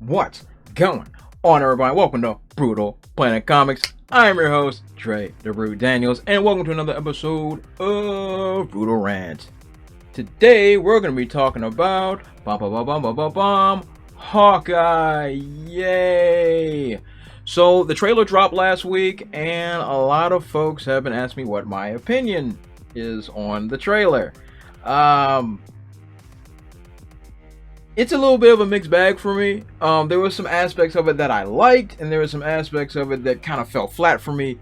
What's going on, everybody? Welcome to Brutal Planet Comics. I'm your host, Trey the Brute Daniels, and welcome to another episode of Brutal Rant. Today, we're going to be talking about Hawkeye. Yay! So, the trailer dropped last week, and a lot of folks have been asking me what my opinion is on the trailer. It's a little bit of a mixed bag for me. There were some aspects of it that I liked, and there were some aspects of it that kind of fell flat for me.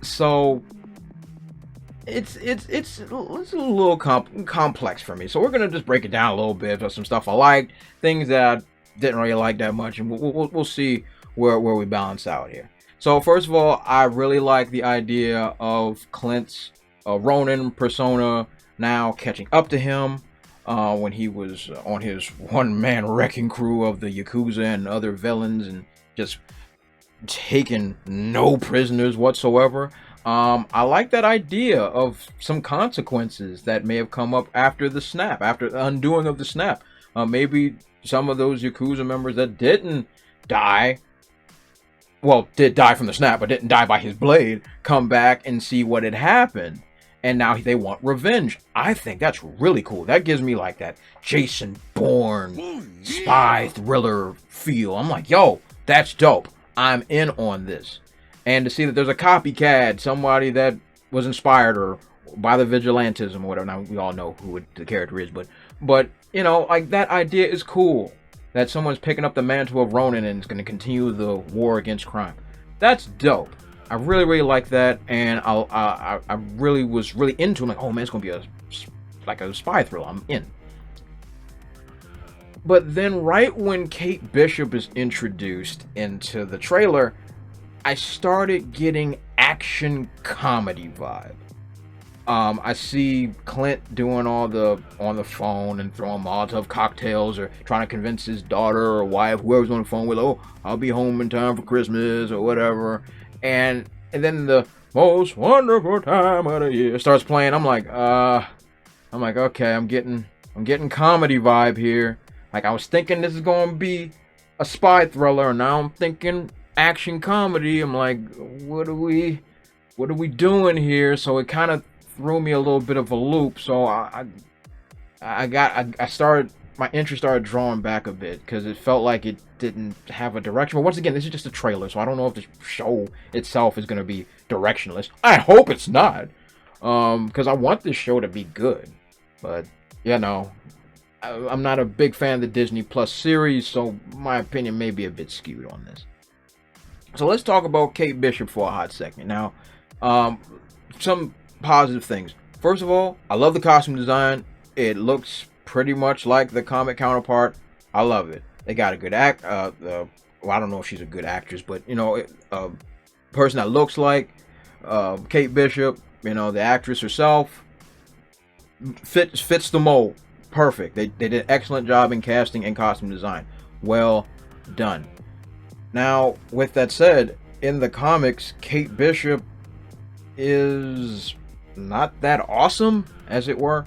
So it's a little complex for me. So we're gonna just break it down a little bit of some stuff I liked, things that I didn't really like that much, and we'll see where we balance out here. So first of all, I really like the idea of Clint's Ronin persona now catching up to him. When he was on his one-man wrecking crew of the Yakuza and other villains and just taking no prisoners whatsoever. I like that idea of some consequences that may have come up after the snap, after the undoing of the snap. Maybe some of those Yakuza members that didn't die, well, did die from the snap, but didn't die by his blade, come back and see what had happened. And now they want revenge. I think that's really cool. That gives me like that Jason Bourne spy thriller feel. I'm like, yo, that's dope. I'm in on this. And to see that there's a copycat, somebody that was inspired or by the vigilantism or whatever. Now we all know who the character is, but you know, like that idea is cool. That someone's picking up the mantle of Ronin and is going to continue the war against crime. That's dope. I really like that, and I really was really into it. I'm like, oh man, it's gonna be a spy thriller. I'm in. But then, right when Kate Bishop is introduced into the trailer, I started getting action comedy vibe. I see Clint doing all on the phone and throwing Molotov cocktails or trying to convince his daughter or wife, whoever's on the phone with, oh, I'll be home in time for Christmas or whatever. And then the most wonderful time of the year starts playing. I'm like, okay, I'm getting comedy vibe here. Like I was thinking this is gonna be a spy thriller, and now I'm thinking action comedy. I'm like, what are we doing here? So it kind of threw me a little bit of a loop. So my interest started drawing back a bit because it felt like it didn't have a direction. But once again, this is just a trailer, so I don't know if the show itself is going to be directionless. I hope it's not, because I want this show to be good. But you know, I'm not a big fan of the Disney Plus series, so my opinion may be a bit skewed on this. So let's talk about Kate Bishop for a hot second. Now, some positive things. First of all, I love the costume design. It looks pretty much like the comic counterpart. I love it. They got a good well, I don't know if she's a good actress, but you know, a person that looks like Kate Bishop, you know, the actress herself, fits the mold. Perfect. They did an excellent job in casting and costume design. Well done. Now, with that said, in the comics, Kate Bishop is not that awesome, as it were.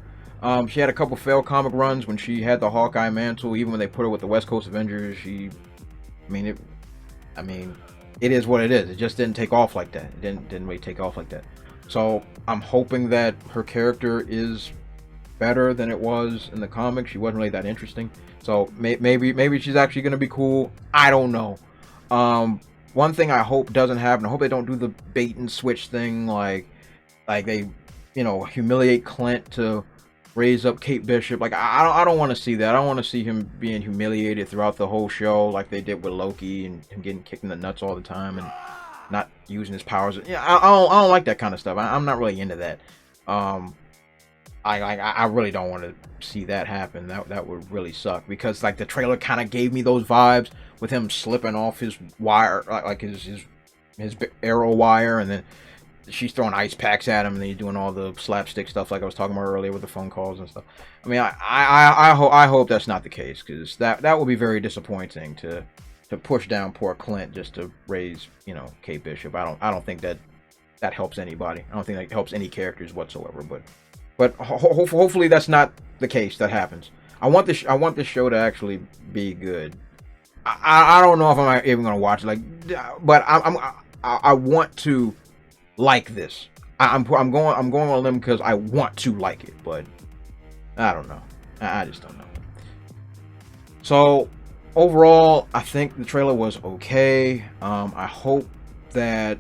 She had a couple failed comic runs when she had the Hawkeye mantle. Even when they put her with the West Coast Avengers, it is what it is. It just didn't take off like that. It didn't really take off like that. So I'm hoping that her character is better than it was in the comics. She wasn't really that interesting. So maybe she's actually gonna be cool. I don't know. One thing I hope doesn't happen. I hope they don't do the bait and switch thing, like they, you know, humiliate Clint to raise up Kate Bishop. Like I don't want to see that. I don't want to see him being humiliated throughout the whole show, like they did with Loki, and him getting kicked in the nuts all the time and not using his powers. Yeah, I don't like that kind of stuff. I'm not really into that. I really don't want to see that happen. That would really suck, because like the trailer kind of gave me those vibes with him slipping off his wire, like his arrow wire, and then she's throwing ice packs at him, and then he's doing all the slapstick stuff like I was talking about earlier with the phone calls and stuff. I mean, I hope that's not the case, because that would be very disappointing to push down poor Clint just to raise, you know, Kate Bishop. I don't think that helps anybody. I don't think that helps any characters whatsoever. But hopefully that's not the case. That happens. I want this show to actually be good. I don't know if I'm even gonna watch it. Like, but I want to like this. I'm going on a limb because I want to like it, but I don't know. I just don't know. So overall, I think the trailer was okay. I hope that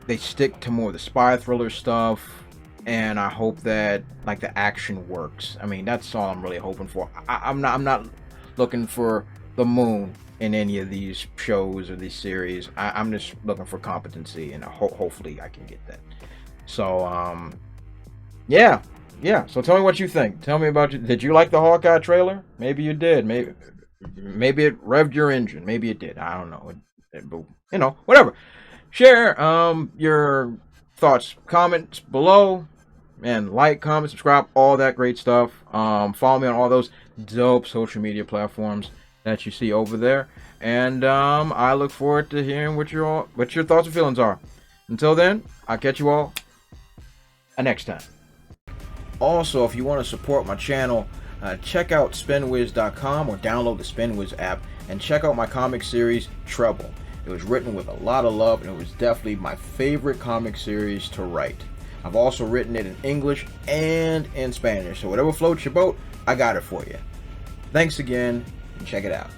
they stick to more of the spy thriller stuff, and I hope that like the action works. I mean, that's all I'm really hoping for. I'm not looking for the moon in any of these shows or these series. I'm just looking for competency, and hopefully I can get that. So yeah. So tell me what you think. Tell me about you. Did you like the Hawkeye trailer? Maybe you did. Maybe it revved your engine. Maybe it did. I don't know. But whatever. Share your thoughts, comments below, and like, comment, subscribe, all that great stuff. Follow me on all those dope social media platforms that you see over there, and I look forward to hearing what your thoughts and feelings are. Until then, I'll catch you all next time. Also, if you want to support my channel, check out spinwiz.com or download the Spinwiz app and check out my comic series Trouble. It was written with a lot of love, and it was definitely my favorite comic series to write. I've also written it in English and in Spanish, so whatever floats your boat, I got it for you. Thanks again, and check it out.